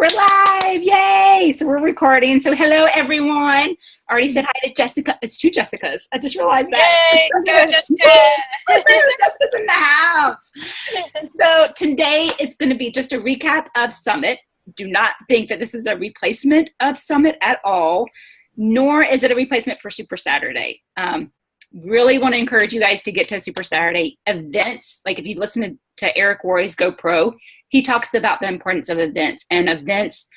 We're live. Yay. So we're recording. So hello, everyone. I already said hi to Jessica. It's two Jessicas. I just realized that. Yay. Go, Jessica. Jessica's in the house. So today it's going to be just a recap of Summit. Do not think that this is a replacement of Summit at all, nor is it a replacement for Super Saturday. Really want to encourage you guys to get to Super Saturday events. Like if you listen to Eric Roy's Go Pro, he talks about the importance of events, and events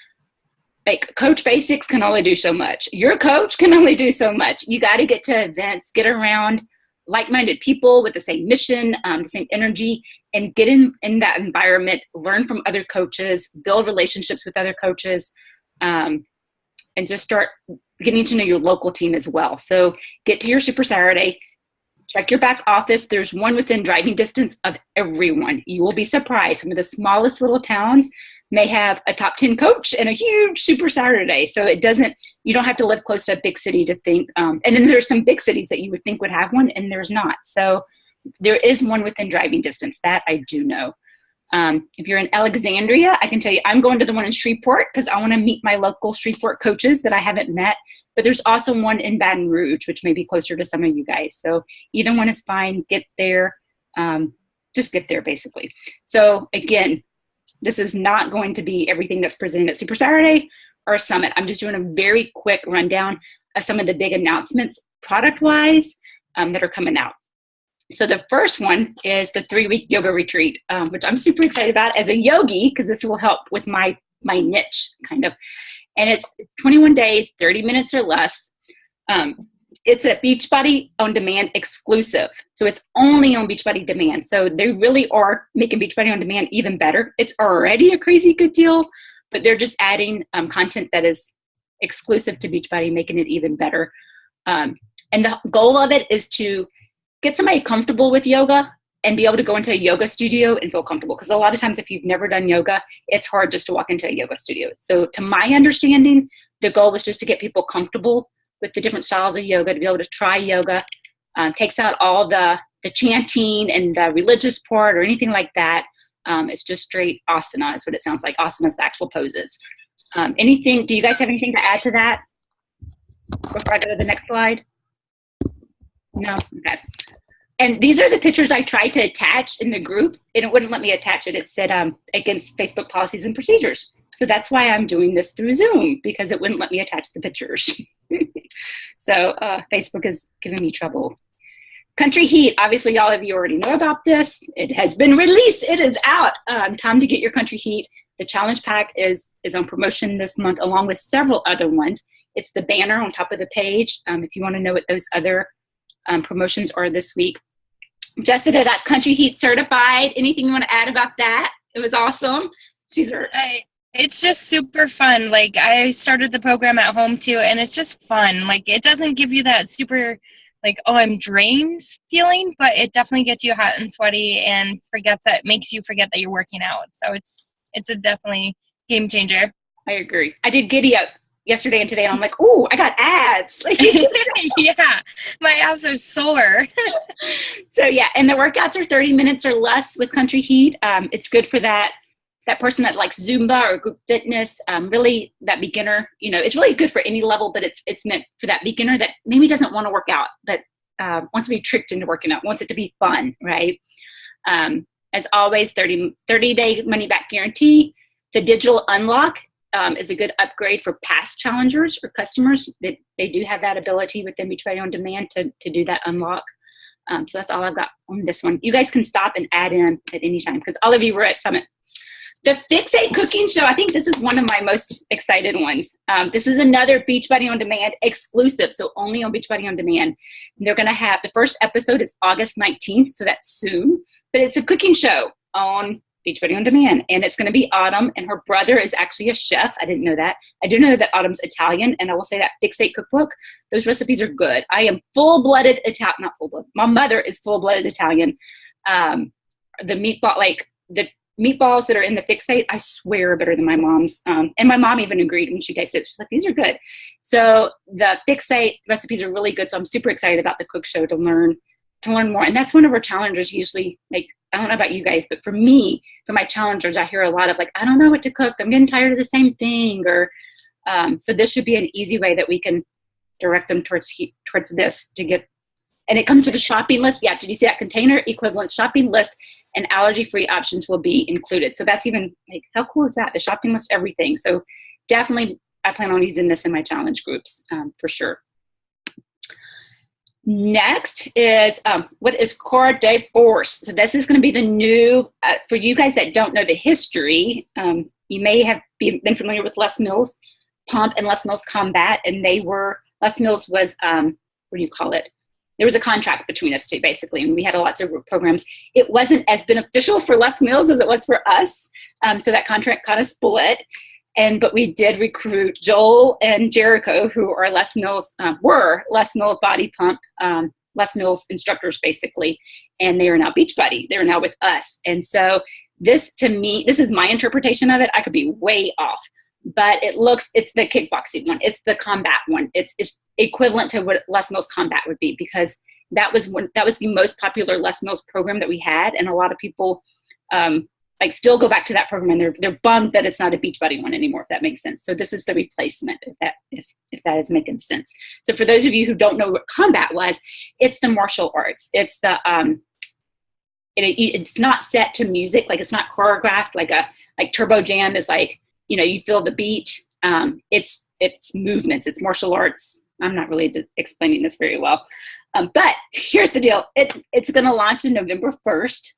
like Coach Basics can only do so much. Your coach can only do so much. You got to get to events, get around like-minded people with the same mission, the same energy, and get in that environment, learn from other coaches, build relationships with other coaches, and just start getting to know your local team as well. So get to your Super Saturday, check your back office. There's one within driving distance of everyone. You will be surprised. Some of the smallest little towns may have a top 10 coach and a huge Super Saturday. So you don't have to live close to a big city to think. And then there's some big cities that you would think would have one, and there's not. So there is one within driving distance. That I do know. If you're in Alexandria, I can tell you I'm going to the one in Shreveport because I want to meet my local Shreveport coaches that I haven't met. But there's also one in Baton Rouge, which may be closer to some of you guys. So either one is fine. Get there. Just get there, basically. So again, this is not going to be everything that's presented at Super Saturday or Summit. I'm just doing a very quick rundown of some of the big announcements product-wise that are coming out. So the first one is the 3-week yoga retreat, which I'm super excited about as a yogi, because this will help with my niche kind of. And it's 21 days, 30 minutes or less. It's a Beachbody On Demand exclusive. So it's only on Beachbody Demand. So they really are making Beachbody On Demand even better. It's already a crazy good deal, but they're just adding content that is exclusive to Beachbody, making it even better. And the goal of it is to get somebody comfortable with yoga and be able to go into a yoga studio and feel comfortable. Because a lot of times if you've never done yoga, it's hard just to walk into a yoga studio. So to my understanding, the goal was just to get people comfortable with the different styles of yoga, to be able to try yoga. Takes out all the chanting and the religious part or anything like that. It's just straight asana is what it sounds like. Asana is the actual poses. Do you guys have anything to add to that before I go to the next slide? No? Okay. And these are the pictures I tried to attach in the group, and it wouldn't let me attach it. It said against Facebook policies and procedures. So that's why I'm doing this through Zoom, because it wouldn't let me attach the pictures. So Facebook is giving me trouble. Country Heat, obviously all of you already know about this. It has been released. It is out. Time to get your Country Heat. The challenge pack is on promotion this month, along with several other ones. It's the banner on top of the page if you want to know what those other promotions are this week. Jessica got Country Heat certified. Anything you want to add about that? It was awesome. It's just super fun. Like, I started the program at home too, and it's just fun. Like, it doesn't give you that super, like, oh, I'm drained feeling, but it definitely gets you hot and sweaty and makes you forget that you're working out. So it's a definitely game changer. I agree. I did Giddy Up yesterday and today, and I'm like, oh, I got abs. Yeah, my abs are sore. So yeah, and the workouts are 30 minutes or less with Country Heat. It's good for that person that likes Zumba or group fitness, really that beginner. It's really good for any level, but it's meant for that beginner that maybe doesn't want to work out, but wants to be tricked into working out, wants it to be fun, right? As always, 30-day money-back guarantee. The digital unlock is a good upgrade for past challengers or customers. That they do have that ability within Beachbody On Demand to do that unlock. So that's all I've got on this one. You guys can stop and add in at any time because all of you were at Summit. The Fixate cooking show, I think this is one of my most excited ones. This is another Beachbody On Demand exclusive, so only on Beachbody On Demand. They're going to have, the first episode is August 19th, so that's soon. But it's a cooking show on Beachbody On Demand, and it's going to be Autumn, and her brother is actually a chef. I didn't know that. I do know that Autumn's Italian, and I will say that Fixate cookbook, those recipes are good. I am full-blooded Italian, not full-blooded. My mother is full-blooded Italian. The meatballs that are in the Fixate, I swear, are better than my mom's. And my mom even agreed when she tasted it. She's like, these are good. So the Fixate recipes are really good. So I'm super excited about the cook show to learn more. And that's one of our challengers usually, like I don't know about you guys, but for me, for my challengers, I hear a lot of like, I don't know what to cook. I'm getting tired of the same thing. Or so this should be an easy way that we can direct them towards this to get. And it comes with a shopping list. Yeah, did you see that? Container equivalent shopping list and allergy-free options will be included. So that's even like, how cool is that? The shopping list, everything. So definitely, I plan on using this in my challenge groups for sure. Next is what is Corps de Force. So this is going to be the new, for you guys that don't know the history, you may have been familiar with Les Mills Pump and Les Mills Combat, and Les Mills was, what do you call it? There was a contract between us two, basically, and we had lots of programs. It wasn't as beneficial for Les Mills as it was for us, so that contract kind of split. But we did recruit Joel and Jericho, who are were Les Mills Body Pump, Les Mills instructors, basically, and they are now Beachbody. They're now with us. And so this, to me, this is my interpretation of it. I could be way off, but it's the kickboxing one. It's the combat one. It's equivalent to what Les Mills Combat would be, because that was the most popular Les Mills program that we had, and a lot of people still go back to that program, and they're bummed that it's not a Beachbody one anymore, if that makes sense. So this is the replacement, if that is making sense. So for those of you who don't know what combat was, it's the martial arts. It's the it's not set to music, like it's not choreographed like Turbo Jam is, like, you know, you feel the beat. It's movements, it's martial arts. I'm not really explaining this very well, but here's the deal. It's going to launch in November 1st.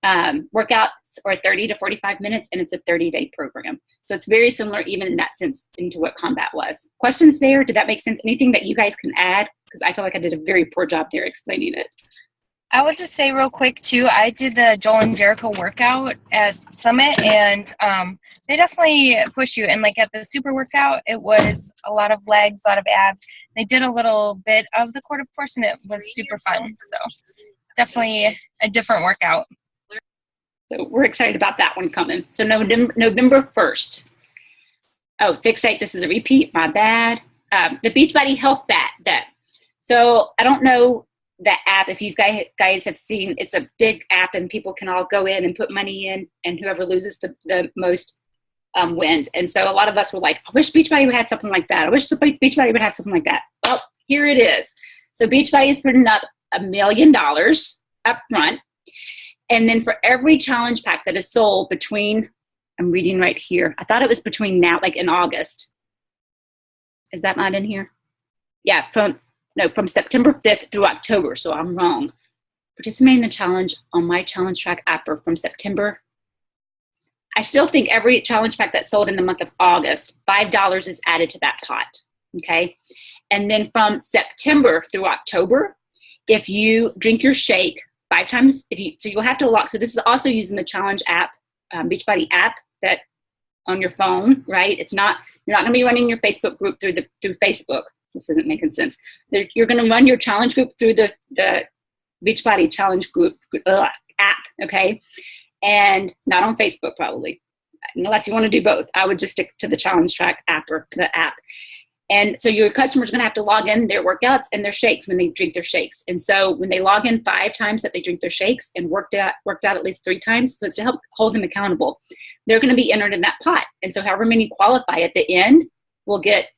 Workouts are 30 to 45 minutes, and it's a 30-day program. So it's very similar, even in that sense, into what combat was. Questions there? Did that make sense? Anything that you guys can add? Because I feel like I did a very poor job there explaining it. I would just say real quick, too, I did the Joel and Jericho workout at Summit, and they definitely push you. And, like, at the super workout, it was a lot of legs, a lot of abs. They did a little bit of the Court of Force, and it was super fun. So definitely a different workout. So we're excited about that one coming. So November 1st. Oh, Fixate, this is a repeat, my bad. The Beachbody Health Bet. So I don't know the app, if you guys have seen, it's a big app, and people can all go in and put money in, and whoever loses the most wins. And so a lot of us were like, I wish Beachbody would have something like that. I wish Beachbody would have something like that. Well, here it is. So Beachbody is putting up $1 million up front. And then for every challenge pack that is sold between, I'm reading right here, I thought it was between now, like in August. Is that not in here? Yeah, from September 5th through October, so I'm wrong. Participate in the challenge on my challenge track app from September. I still think every challenge pack that's sold in the month of August, $5 is added to that pot, okay? And then from September through October, if you drink your shake 5 times, so you'll have to log. So this is also using the challenge app, Beachbody app, that on your phone, right? You're not going to be running your Facebook group through Facebook. This isn't making sense. You're going to run your challenge group through the Beachbody challenge group app, okay? And not on Facebook, probably, unless you want to do both. I would just stick to the challenge track app or the app. And so your customer's going to have to log in their workouts and their shakes when they drink their shakes. And so when they log in 5 times that they drink their shakes and worked out at least 3 times, so it's to help hold them accountable, they're going to be entered in that pot. And so however many qualify at the end will get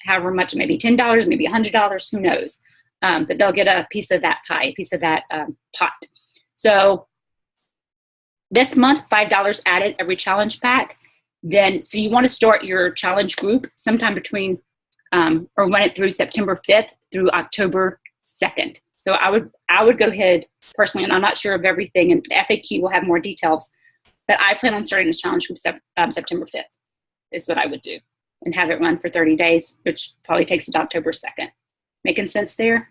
however much, maybe $10, maybe $100, who knows. But they'll get a piece of that pie, a piece of that pot. So this month, $5 added every challenge pack. So you want to start your challenge group sometime between or run it through September 5th through October 2nd. So I would go ahead personally, and I'm not sure of everything, and the FAQ will have more details, but I plan on starting this challenge from September 5th is what I would do, and have it run for 30 days, which probably takes it to October 2nd. Making sense there?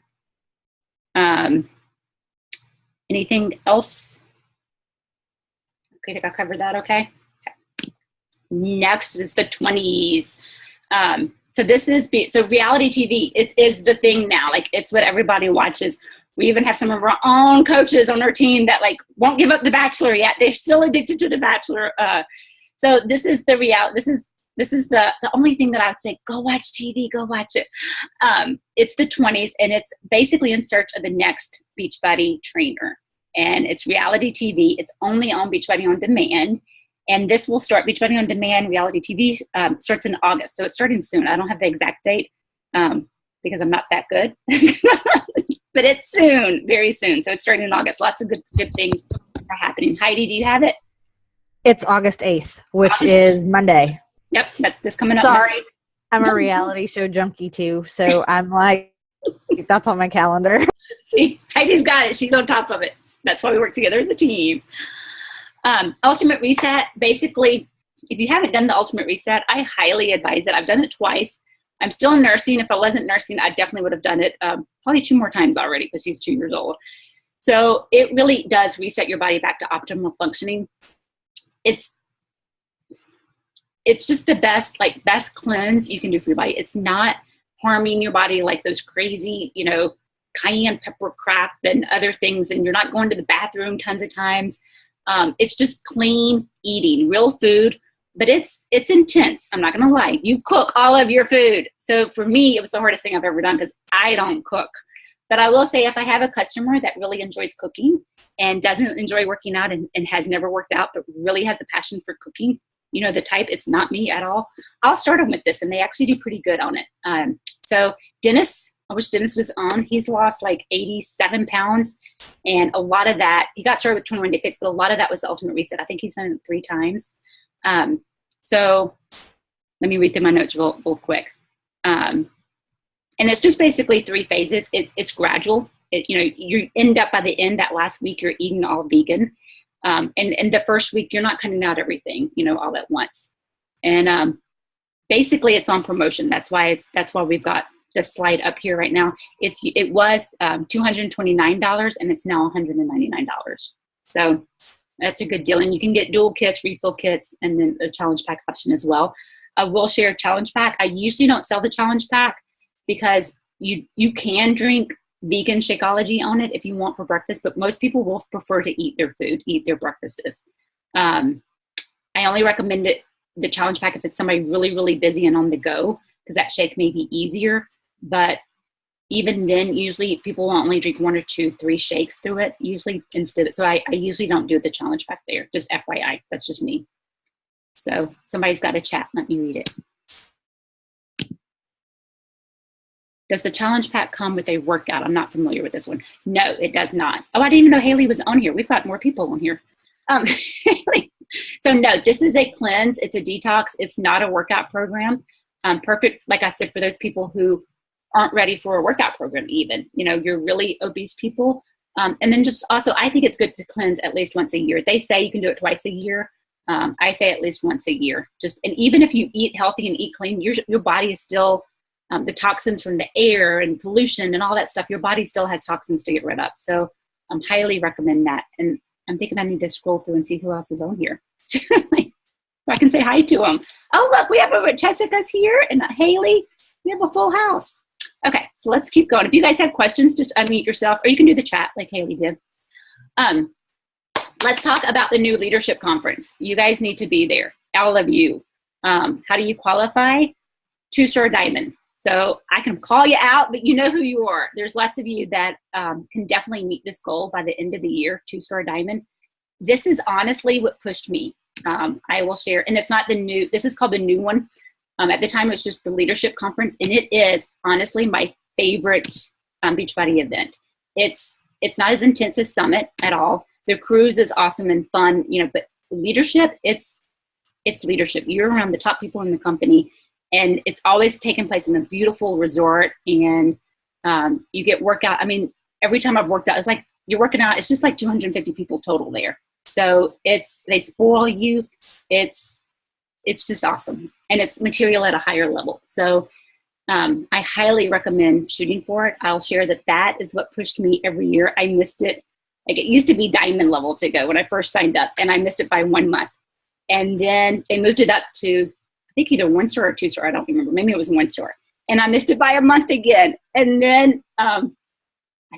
Anything else? Okay, I think I covered that, okay? Next is the 20s. So reality TV, it is the thing now. Like, it's what everybody watches. We even have some of our own coaches on our team that won't give up The Bachelor yet. They're still addicted to The Bachelor. So this is the reality. This is the only thing that I would say, go watch TV, go watch it. It's the 20s, and it's basically in search of the next Beachbody trainer. and it's reality TV. It's only on Beachbody On Demand. And this will start, Beachbody On Demand reality TV starts in August. So it's starting soon. I don't have the exact date because I'm not that good. But it's soon, very soon. So it's starting in August. Lots of good things are happening. Heidi, do you have it? It's August 8th, which is Monday. Yep, that's this coming up. Sorry, Monday. I'm a reality show junkie too, so I'm like, that's on my calendar. See, Heidi's got it. She's on top of it. That's why we work together as a team. Ultimate Reset, basically, if you haven't done the Ultimate Reset, I highly advise it. I've done it twice. I'm still in nursing. If I wasn't nursing, I definitely would have done it probably 2 more times already because she's 2 years old. So it really does reset your body back to optimal functioning. It's just the best cleanse you can do for your body. It's not harming your body like those crazy, cayenne pepper crap and other things, and you're not going to the bathroom tons of times. It's just clean eating, real food, but it's intense. I'm not going to lie. You cook all of your food. So for me, it was the hardest thing I've ever done because I don't cook. But I will say if I have a customer that really enjoys cooking and doesn't enjoy working out and has never worked out, but really has a passion for cooking, the type, it's not me at all, I'll start them with this, and they actually do pretty good on it. So Dennis, I wish Dennis was on. He's lost like 87 pounds, and a lot of that, he got started with 21 Day Fix, but a lot of that was the Ultimate Reset. I think he's done it 3 times. So let me read through my notes real quick. And it's just basically 3 phases. It's gradual. You end up by the end, that last week, you're eating all vegan. And the first week, you're not cutting out everything, all at once. And basically, it's on promotion. That's why we've got the slide up here right now. It was $229, and it's now $199. So that's a good deal. And you can get dual kits, refill kits, and then a challenge pack option as well. I will share a challenge pack. I usually don't sell the challenge pack because you can drink vegan Shakeology on it if you want for breakfast, but most people will prefer to eat their breakfasts. I only recommend the challenge pack if it's somebody really, really busy and on the go, because that shake may be easier. But even then, usually people will only drink 1 or 2, 3 shakes through it, usually instead. So I usually don't do the challenge pack there, just FYI. That's just me. So somebody's got a chat. Let me read it. Does the challenge pack come with a workout? I'm not familiar with this one. No, it does not. Oh, I didn't even know Haley was on here. We've got more people on here. So no, this is a cleanse. It's a detox. It's not a workout program. Perfect, like I said, for those people who aren't ready for a workout program even. You're really obese people. And then just also, I think it's good to cleanse at least once a year. They say you can do it twice a year. I say at least once a year. And even if you eat healthy and eat clean, your body is still, the toxins from the air and pollution and all that stuff, your body still has toxins to get rid of. So I highly recommend that. And I'm thinking I need to scroll through and see who else is on here. So I can say hi to them. Oh, look, we have Jessica's here and Haley. We have a full house. Okay, so let's keep going. If you guys have questions, just unmute yourself, or you can do the chat like Haley did. Let's talk about the new leadership conference. You guys need to be there, all of you. How do you qualify? 2-star diamond. So I can call you out, but you know who you are. There's lots of you that can definitely meet this goal by the end of the year, 2-star diamond. This is honestly what pushed me. I will share, and it's not the new, this is called the new one. At the time, it was just the leadership conference, and it is honestly my favorite Beachbody event. It's not as intense as Summit at all. The cruise is awesome and fun, but leadership, it's leadership. You're around the top people in the company, and it's always taking place in a beautiful resort, and you get workout. I mean, every time I've worked out, it's like you're working out. It's just like 250 people total there. So they spoil you. It's just awesome, and it's material at a higher level. So I highly recommend shooting for it. I'll share that is what pushed me every year. I missed it. Like, it used to be diamond level to go when I first signed up, and I missed it by 1 month. And then they moved it up to, I think, either 1-star or 2-star. I don't remember. Maybe it was 1-star. And I missed it by a month again. And then I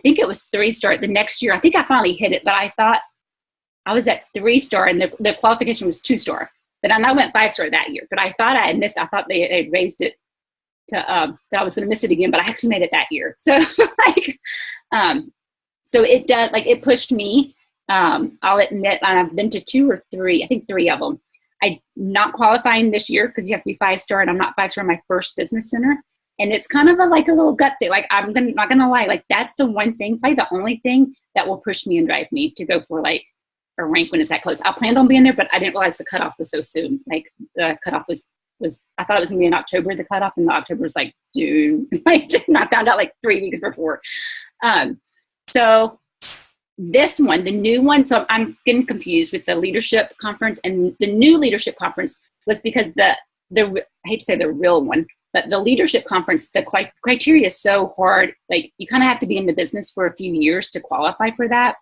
think it was 3-star the next year. I think I finally hit it, but I thought I was at 3-star, and the qualification was 2-star. But I went 5-star that year. But I thought I had missed. I thought they had raised it to that I was going to miss it again. But I actually made it that year. So so it does, like, it pushed me. I'll admit I've been to 2 or 3, I think 3 of them. I'm not qualifying this year because you have to be 5-star, and I'm not 5-star in my first business center. And it's kind of like a little gut thing. Like, not gonna lie, like that's the one thing, probably the only thing that will push me and drive me to go for like a rank when it's that close. I planned on being there, but I didn't realize the cutoff was so soon. Like the cutoff was I thought it was gonna be in October, the cutoff, and October was like June. I found out like 3 weeks before. So this one, the new one, so I'm getting confused with the leadership conference, and the new leadership conference was because I hate to say the real one, but the leadership conference, the criteria is so hard. Like you kind of have to be in the business for a few years to qualify for that.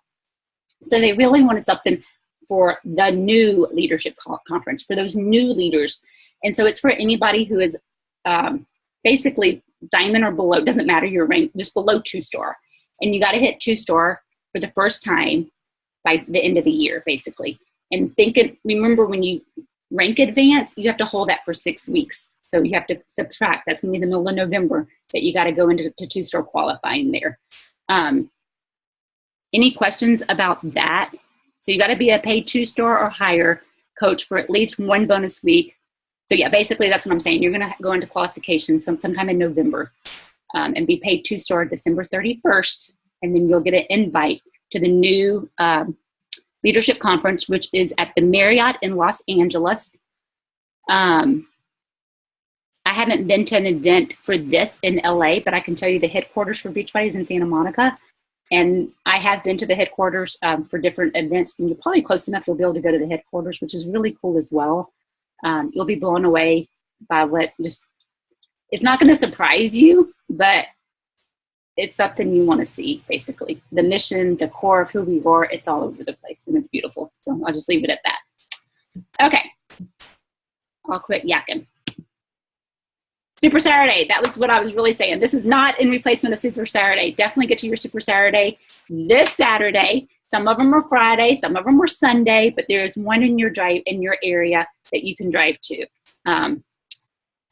So they really wanted something for the new leadership conference, for those new leaders. And so it's for anybody who is basically diamond or below, doesn't matter your rank, just below 2-star. And you got to hit 2-star for the first time by the end of the year, basically. And remember when you rank advance, you have to hold that for 6 weeks. So you have to subtract. That's going to be the middle of November that you got to go into 2-star qualifying there. Any questions about that? So you got to be a paid 2-star or higher coach for at least 1 bonus week. So yeah, basically that's what I'm saying. You're going to go into qualification sometime in November and be paid 2-star December 31st. And then you'll get an invite to the new leadership conference, which is at the Marriott in Los Angeles. I haven't been to an event for this in LA, but I can tell you the headquarters for Beachbody is in Santa Monica. And I have been to the headquarters for different events, and you're probably close enough you'll be able to go to the headquarters, which is really cool as well. You'll be blown away by it's not going to surprise you, but it's something you want to see, basically. The mission, the core of who we are, it's all over the place, and it's beautiful. So I'll just leave it at that. Okay. I'll quit yakking. Super Saturday, that was what I was really saying. This is not in replacement of Super Saturday. Definitely get to your Super Saturday this Saturday. Some of them are Friday, some of them are Sunday, but there's one in your area that you can drive to.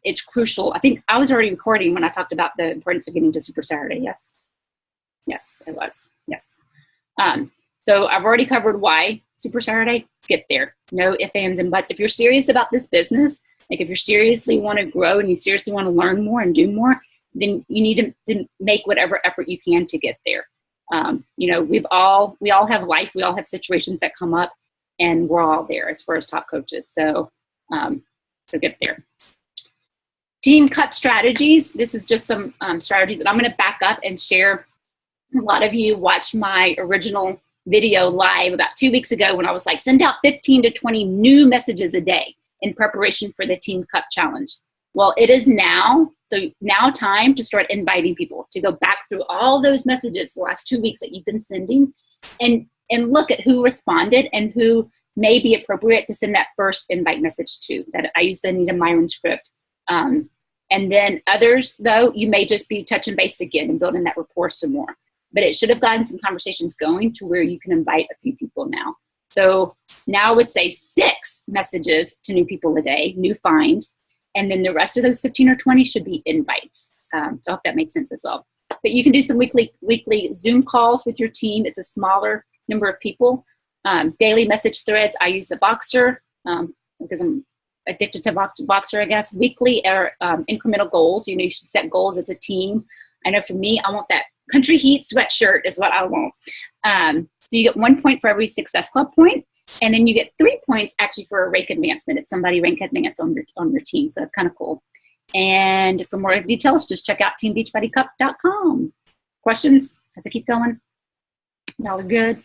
It's crucial. I think I was already recording when I talked about the importance of getting to Super Saturday. Yes. Yes, it was. Yes. So I've already covered why Super Saturday. Get there. No ifs, ands, and buts. If you're serious about this business, like if you seriously want to grow and you seriously want to learn more and do more, then you need to make whatever effort you can to get there. We all have life. We all have situations that come up, and we're all there as far as top coaches. So get there. Team cut strategies. This is just some strategies that I'm going to back up and share. A lot of you watched my original video live about 2 weeks ago when I was like, send out 15 to 20 new messages a day in preparation for the Team Cup Challenge. Well, it is now. So now time to start inviting people to go back through all those messages the last 2 weeks that you've been sending and look at who responded and who may be appropriate to send that first invite message to. That I use the Anita Myron script. And then others, though, you may just be touching base again and building that rapport some more. But it should have gotten some conversations going to where you can invite a few people now. So now I would say 6 messages to new people a day, new finds. And then the rest of those 15 or 20 should be invites. So I hope that makes sense as well. But you can do some weekly Zoom calls with your team. It's a smaller number of people. Daily message threads. I use the Boxer because I'm addicted to Boxer, I guess. Weekly or incremental goals. You should set goals as a team. I know for me, I want that Country Heat sweatshirt is what I want. So you get 1 point for every Success Club point. And then you get 3 points actually for a rank advancement if somebody rank advance on your team. So that's kind of cool. And for more details, just check out teambeachbodycup.com. Questions as I keep going? Y'all are good.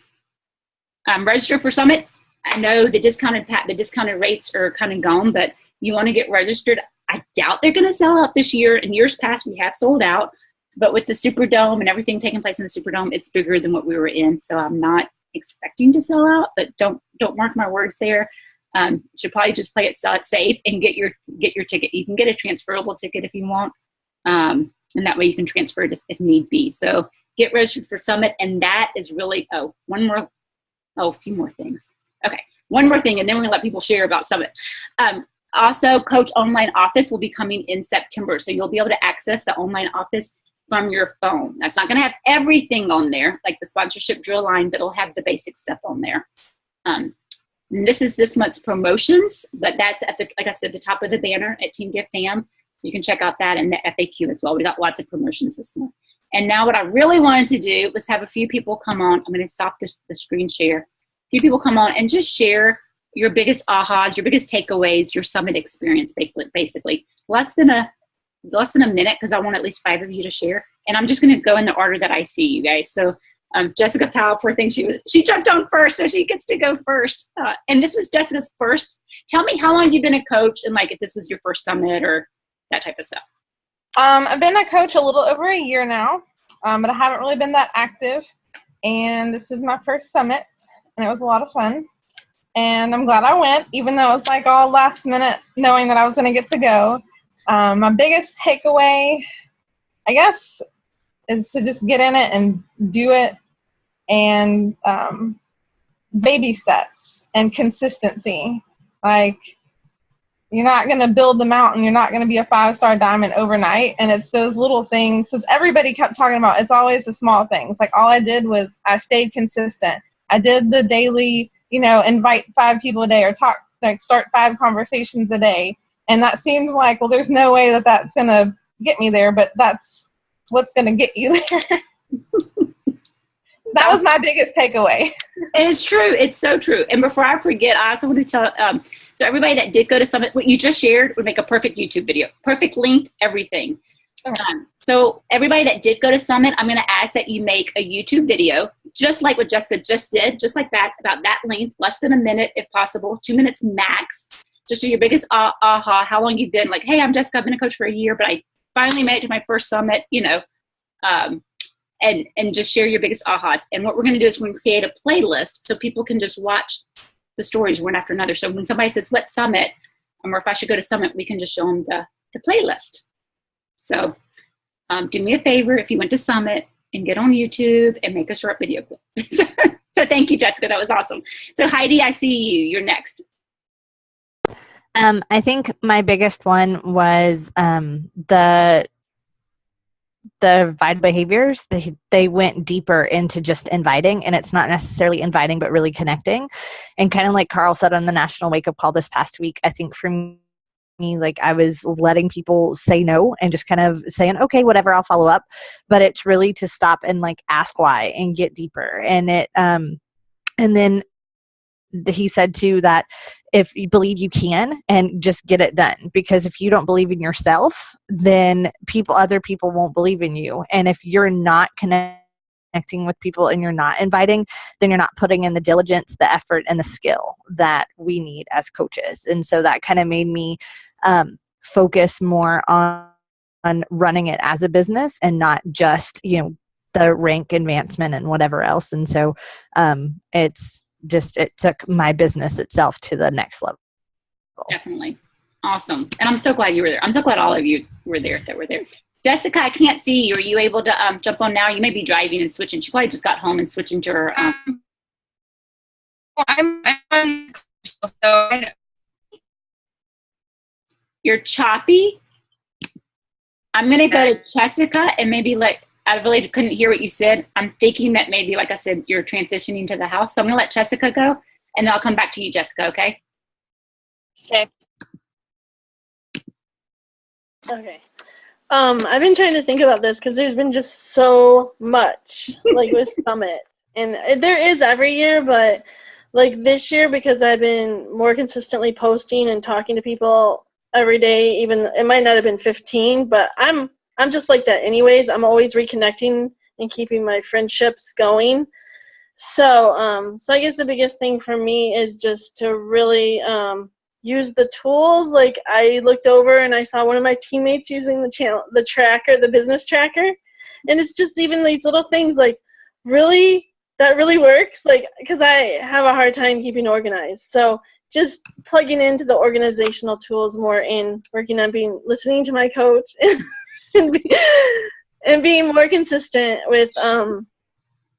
Register for Summit. I know the discounted rates are kind of gone, but you want to get registered. I doubt they're going to sell out this year. In years past, we have sold out. But with the Superdome and everything taking place in the Superdome, it's bigger than what we were in. So I'm not expecting to sell out, but don't mark my words there. Should probably just play it safe and get your ticket. You can get a transferable ticket if you want, and that way you can transfer it if need be. So get registered for Summit, and that is really a few more things. Okay, one more thing, and then we're gonna let people share about Summit. Also, Coach Online Office will be coming in September, so you'll be able to access the online office from your phone. That's not going to have everything on there, like the sponsorship drill line, but it'll have the basic stuff on there. This is this month's promotions, but that's at the, like I said, the top of the banner at Team Gift Fam. You can check out that and the FAQ as well. We got lots of promotions this month. And now what I really wanted to do was have a few people come on. I'm going to stop the screen share. A few people come on and just share your biggest ahas, your biggest takeaways, your summit experience, basically. Less than a minute, because I want at least 5 of you to share. And I'm just going to go in the order that I see, you guys. So Jessica Powell, poor thing, she jumped on first, so she gets to go first. And this was Jessica's first. Tell me how long you've been a coach, and like if this was your first summit or that type of stuff. I've been a coach a little over a year now, but I haven't really been that active. And this is my first summit, and it was a lot of fun. And I'm glad I went, even though it was like all last minute, knowing that I was going to get to go. My biggest takeaway, I guess, is to just get in it and do it, and baby steps and consistency. Like, you're not going to build the mountain. You're not going to be a 5-star diamond overnight. And it's those little things, because everybody kept talking about it's always the small things. Like, all I did was I stayed consistent. I did the daily, invite 5 people a day or start 5 conversations a day. And that seems like, well, there's no way that that's going to get me there, but that's what's going to get you there. That was my biggest takeaway. It's true. It's so true. And before I forget, I also want to tell, so everybody that did go to Summit, what you just shared would make a perfect YouTube video. Perfect length, everything. Okay. So everybody that did go to Summit, I'm going to ask that you make a YouTube video, just like what Jessica just did, just like that, about that length, less than a minute if possible, 2 minutes max. Just your biggest aha, how long you've been like, hey, I'm Jessica, I've been a coach for a year, but I finally made it to my first summit, and just share your biggest ahas. And what we're going to do is we're going to create a playlist so people can just watch the stories one after another. So when somebody says, what summit, or if I should go to Summit, we can just show them the playlist. So do me a favor if you went to Summit and get on YouTube and make a short video clip. So thank you, Jessica. That was awesome. So Heidi, I see you. You're next. I think my biggest one was the invited behaviors. They went deeper into just inviting, and it's not necessarily inviting, but really connecting. And kind of like Carl said on the National Wake Up Call this past week, I think for me, like I was letting people say no and just kind of saying, okay, whatever, I'll follow up. But it's really to stop and like ask why and get deeper. And and then he said too that if you believe you can, and just get it done, because if you don't believe in yourself, then other people won't believe in you. And if you're not connecting with people and you're not inviting, then you're not putting in the diligence, the effort, and the skill that we need as coaches. And so that kind of made me focus more on running it as a business and not just, the rank advancement and whatever else. And so it took my business itself to the next level. Definitely. Awesome. And I'm so glad you were there. I'm so glad all of you were there that were there. Jessica, I can't see you. Are you able to jump on now? You may be driving and switching. She probably just got home and switching to her. Well, I'm on, so You're choppy. I'm going to go to Jessica and maybe I really couldn't hear what you said. I'm thinking that maybe, like I said, you're transitioning to the house. So I'm going to let Jessica go, and then I'll come back to you, Jessica, okay? Okay. I've been trying to think about this because there's been just so much, like with Summit. And there is every year, but like this year, because I've been more consistently posting and talking to people every day, even it might not have been 15, but I'm just like that anyways. I'm always reconnecting and keeping my friendships going. So I guess the biggest thing for me is just to really use the tools. Like I looked over and I saw one of my teammates using the tracker, the business tracker. And it's just even these little things like, really, that really works? Like, because I have a hard time keeping organized. So just plugging into the organizational tools more in working on listening to my coach and being more consistent with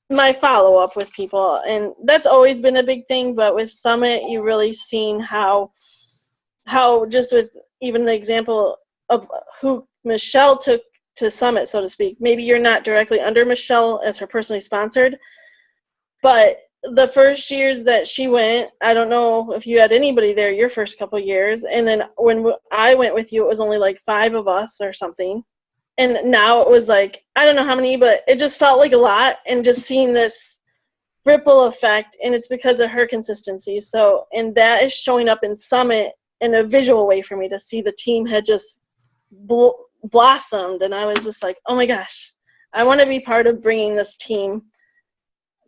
my follow-up with people. And that's always been a big thing, but with Summit, you really seen how just with even the example of who Michelle took to Summit, so to speak. Maybe you're not directly under Michelle as her personally sponsored, but the first years that she went, I don't know if you had anybody there your first couple of years, and then when I went with you, it was only like 5 of us or something, and now it was like, I don't know how many, but it just felt like a lot, and just seeing this ripple effect, and it's because of her consistency. So, and that is showing up in Summit in a visual way for me, to see the team had just blossomed, and I was just like, oh my gosh, I want to be part of bringing this team,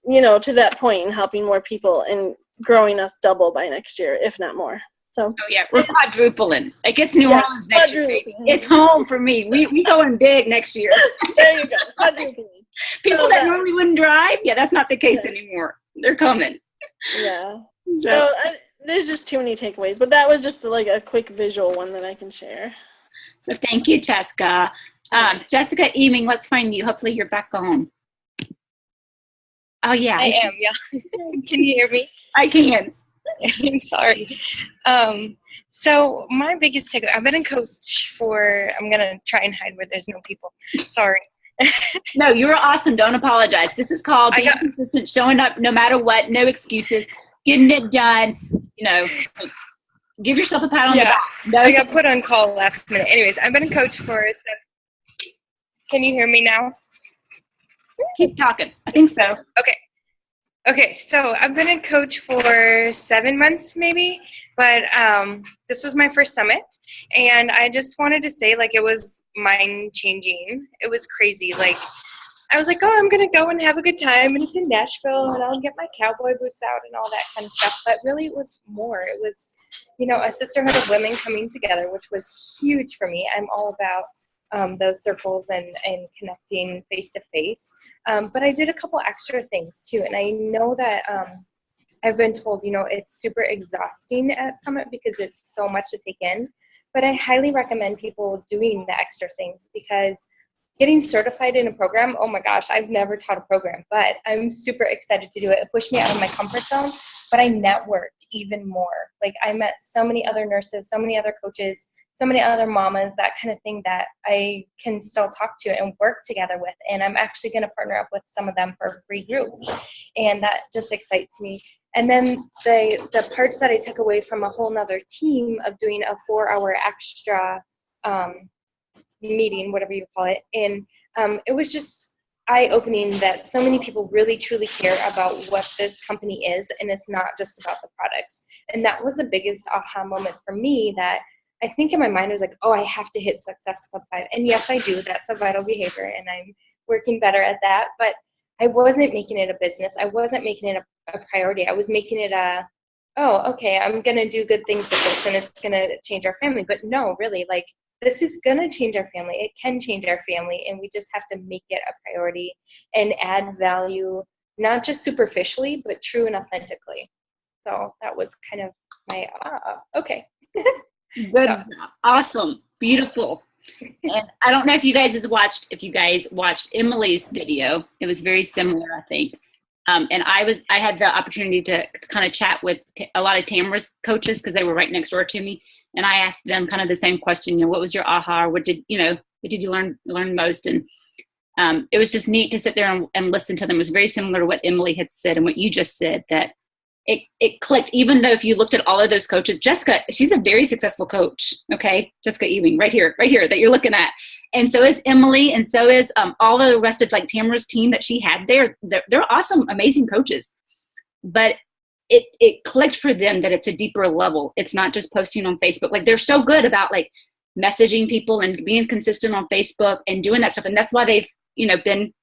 to that point and helping more people and growing us double by next year, if not more. So, oh yeah, we're quadrupling. Like, it's New Orleans next year. It's home for me. We going big next year. There you go. Quadrupling. People that normally wouldn't drive, that's not the case anymore. They're coming. Yeah. So there's just too many takeaways, but that was just like a quick visual one that I can share. So thank you, Jessica. Jessica Eaming, let's find you. Hopefully you're back on. Oh, yeah. I am, yeah. Can you hear me? I can. Sorry. So my biggest takeaway, I've been a coach for, I'm going to try and hide where there's no people. Sorry. No, you were awesome. Don't apologize. This is called being consistent, showing up no matter what, no excuses, getting it done. Give yourself a pat on the back. I got put on call last minute. Anyways, I've been a coach for Can you hear me now? Keep talking. I think so. Okay, so I've been a coach for 7 months maybe, but this was my first summit, and I just wanted to say, like, it was mind-changing. It was crazy. Like, I was like, oh, I'm going to go and have a good time, and it's in Nashville, and I'll get my cowboy boots out and all that kind of stuff, but really it was more. It was, a sisterhood of women coming together, which was huge for me. I'm all about those circles and connecting face to face. But I did a couple extra things too. And I know that I've been told, it's super exhausting at Summit because it's so much to take in. But I highly recommend people doing the extra things, because getting certified in a program, oh my gosh, I've never taught a program, but I'm super excited to do it. It pushed me out of my comfort zone, but I networked even more. Like, I met so many other nurses, so many other coaches, so many other mamas, that kind of thing, that I can still talk to and work together with. And I'm actually going to partner up with some of them for a free group. And that just excites me. And then the parts that I took away from a whole nother team of doing a 4-hour extra meeting, whatever you call it. And it was just eye-opening that so many people really truly care about what this company is, and it's not just about the products. And that was the biggest aha moment for me, that I think in my mind I was like, oh, I have to hit Success Club 5. And yes, I do. That's a vital behavior, and I'm working better at that. But I wasn't making it a business. I wasn't making it a priority. I was making it oh, okay, I'm going to do good things with this, and it's going to change our family. But no, really, like, this is going to change our family. It can change our family, and we just have to make it a priority and add value, not just superficially, but true and authentically. So that was kind of my, okay. Good. So. Awesome. Beautiful. And I don't know if you guys watched Emily's video. It was very similar, I think. And I had the opportunity to kind of chat with a lot of Tamara's coaches, because they were right next door to me. And I asked them kind of the same question, what was your aha? What did you learn most? And it was just neat to sit there and listen to them. It was very similar to what Emily had said and what you just said, that it clicked, even though if you looked at all of those coaches. Jessica, she's a very successful coach. Okay. Jessica Ewing, right here that you're looking at. And so is Emily. And so is all the rest of, like, Tamara's team that she had there. They're awesome, amazing coaches. But it clicked for them that it's a deeper level. It's not just posting on Facebook. Like, they're so good about, like, messaging people and being consistent on Facebook and doing that stuff. And that's why they've, been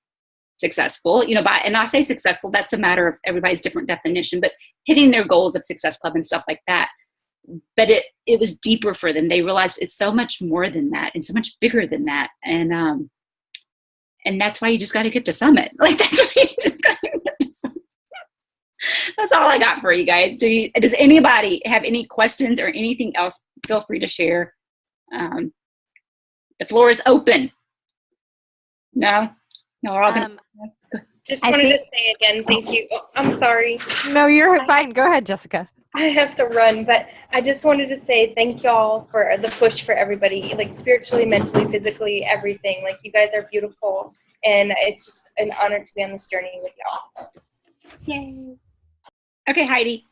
successful, and I say successful, that's a matter of everybody's different definition, but hitting their goals of Success Club and stuff like that. But it was deeper for them. They realized it's so much more than that and so much bigger than that. And that's why you just got to get to Summit. Like, that's why you just got to get to Summit. That's all I got for you guys. Does anybody have any questions or anything else? Feel free to share. The floor is open. No, we're all gonna. Just wanted to say again, thank you. Oh, I'm sorry. No, you're fine. Go ahead, Jessica. I have to run, but I just wanted to say thank y'all for the push for everybody, like spiritually, mentally, physically, everything. Like, you guys are beautiful, and it's just an honor to be on this journey with y'all. Yay. Okay, Heidi.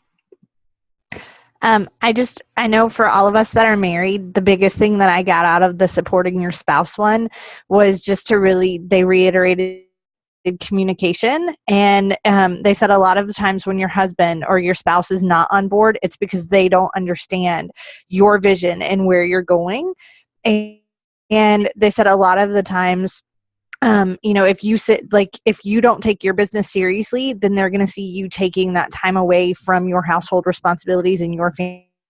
I know for all of us that are married, the biggest thing that I got out of the supporting your spouse one was just to really, they reiterated communication. And they said a lot of the times when your husband or your spouse is not on board, it's because they don't understand your vision and where you're going. And they said a lot of the times, if you don't take your business seriously, then they're going to see you taking that time away from your household responsibilities and your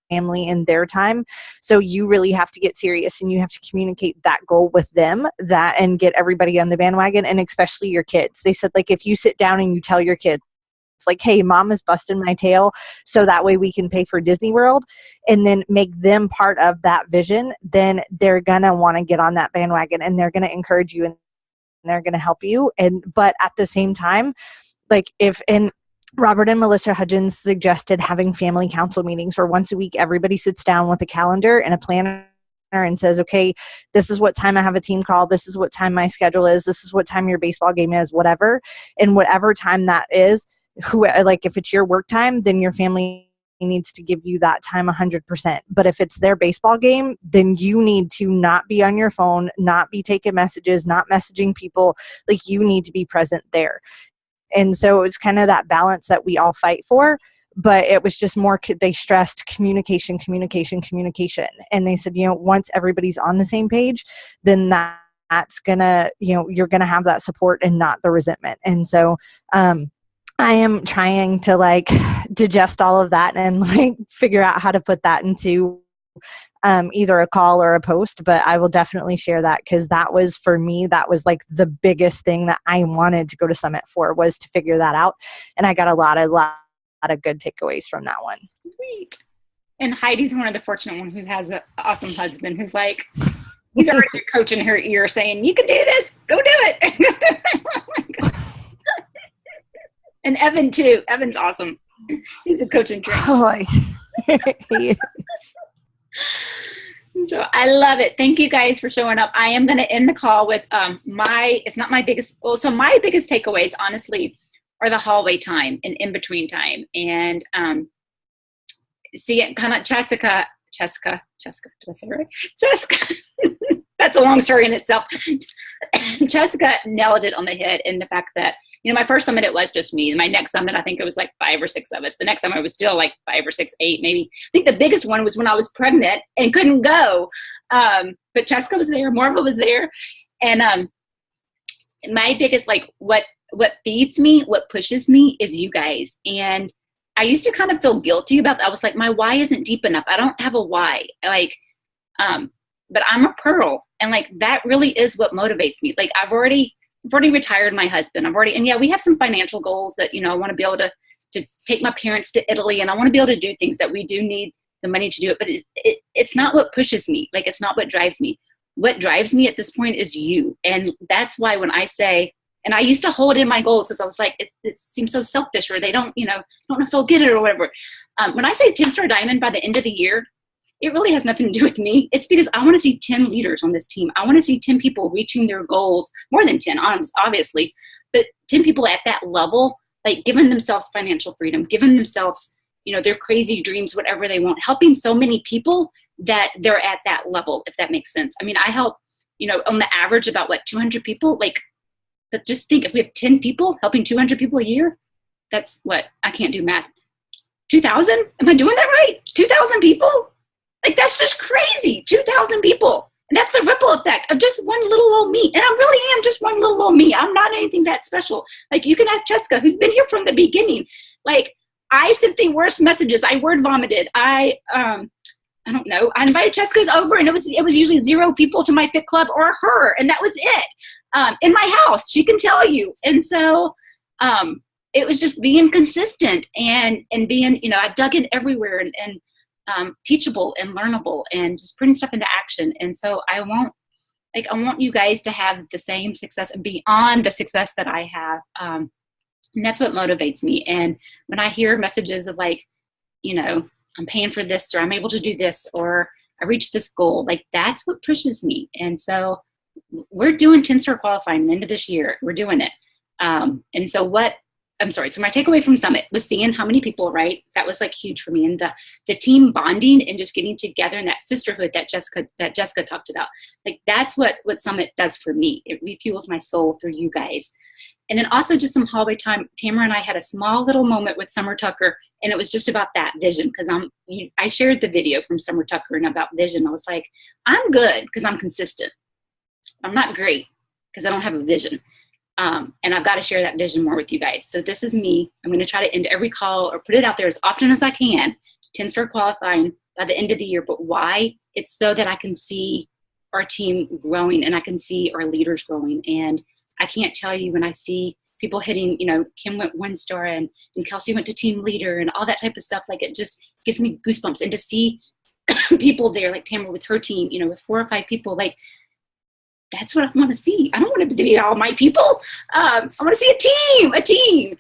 family and their time. So you really have to get serious, and you have to communicate that goal with them, and get everybody on the bandwagon, and especially your kids. They said, like, if you sit down and you tell your kids, it's like, hey, mom is busting my tail so that way we can pay for Disney World, and then make them part of that vision, then they're going to want to get on that bandwagon, and they're going to encourage you, and they're going to help you. But at the same time, Robert and Melissa Hudgens suggested having family council meetings where once a week everybody sits down with a calendar and a planner and says, okay, this is what time I have a team call, this is what time my schedule is, this is what time your baseball game is, whatever. And whatever time that is, if it's your work time, then your family needs to give you that time 100%. But if it's their baseball game, then you need to not be on your phone, not be taking messages, not messaging people. Like, you need to be present there. And so it's kind of that balance that we all fight for. But it was just more, they stressed communication. And they said, once everybody's on the same page, then that's gonna, you're gonna have that support and not the resentment. And so I am trying to digest all of that and figure out how to put that into either a call or a post. But I will definitely share that, because that was, for me, that was the biggest thing that I wanted to go to Summit for, was to figure that out. And I got a lot of good takeaways from that one. Sweet. And Heidi's one of the fortunate ones who has an awesome husband who's he's already a coach in her ear saying, you can do this, go do it. Oh my God. And Evan too. Evan's awesome. He's a coach and trainer. Oh, he is. So I love it. Thank you guys for showing up. I am going to end the call with it's not my biggest, so my biggest takeaways, honestly, are the hallway time and in between time. And see it kind of Jessica, did I say it right? Jessica, that's a long story in itself. Jessica nailed it on the head in the fact that, my first summit, it was just me. My next summit, I think it was 5 or 6 of us. The next summit, it was still 5 or 6, 8, maybe. I think the biggest one was when I was pregnant and couldn't go. But Jessica was there, Marva was there. And my biggest, what feeds me, what pushes me is you guys. And I used to kind of feel guilty about that. I was like, my why isn't deep enough. I don't have a why. But I'm a pearl. And that really is what motivates me. I've already retired my husband. We have some financial goals that, I want to be able to take my parents to Italy, and I want to be able to do things that we do need the money to do it. But it's not what pushes me. It's not what drives me. What drives me at this point is you. And that's why when I say, and I used to hold in my goals because I was like, it seems so selfish, or they don't know if they'll get it or whatever. When I say 10-star diamond by the end of the year, it really has nothing to do with me. It's because I want to see 10 leaders on this team. I want to see 10 people reaching their goals, more than 10, obviously, but 10 people at that level, giving themselves financial freedom, giving themselves, their crazy dreams, whatever they want, helping so many people that they're at that level, if that makes sense. I mean, I help, on the average about 200 people, but just think, if we have 10 people helping 200 people a year, that's I can't do math. 2,000? Am I doing that right? 2,000 people? That's just crazy. 2,000 people. And that's the ripple effect of just one little old me. And I really am just one little old me. I'm not anything that special. You can ask Jessica, who's been here from the beginning. I sent the worst messages. I word vomited. I don't know. I invited Jessica's over, and it was usually 0 people to my fit club or her. And that was it. In my house, she can tell you. And so it was just being consistent and being, I dug in everywhere and teachable and learnable and just putting stuff into action. And so I want you guys to have the same success and beyond the success that I have. And that's what motivates me. And when I hear messages of you know, I'm paying for this, or I'm able to do this, or I reached this goal. Like, that's what pushes me. And so we're doing 10-star qualifying at the end of this year. We're doing it. And so so my takeaway from Summit was seeing how many people, right? That was like huge for me. And the team bonding and just getting together, and that sisterhood that Jessica talked about. Like, that's what Summit does for me. It refuels my soul through you guys. And then also just some hallway time. Tamara and I had a small little moment with Summer Tucker, and it was just about that vision. Because I shared the video from Summer Tucker and about vision. I was like, I'm good because I'm consistent. I'm not great because I don't have a vision. And I've got to share that vision more with you guys. So this is me. I'm going to try to end every call or put it out there as often as I can, 10-star qualifying by the end of the year. But why? It's so that I can see our team growing, and I can see our leaders growing. And I can't tell you, when I see people hitting, you know, Kim went 1-star and Kelsey went to team leader and all that type of stuff, like, it just gives me goosebumps. And to see people there, like Tamara with her team, you know, with 4 or 5 people, like, that's what I want to see. I don't want it to be all my people. I want to see a team.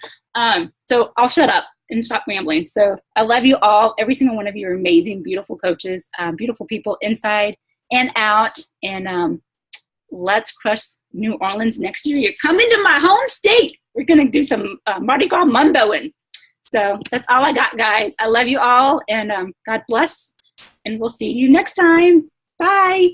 So I'll shut up and stop rambling. So I love you all. Every single one of you are amazing, beautiful coaches, beautiful people inside and out. And let's crush New Orleans next year. You're coming to my home state. We're going to do some Mardi Gras mundoing. So that's all I got, guys. I love you all, and God bless. And we'll see you next time. Bye.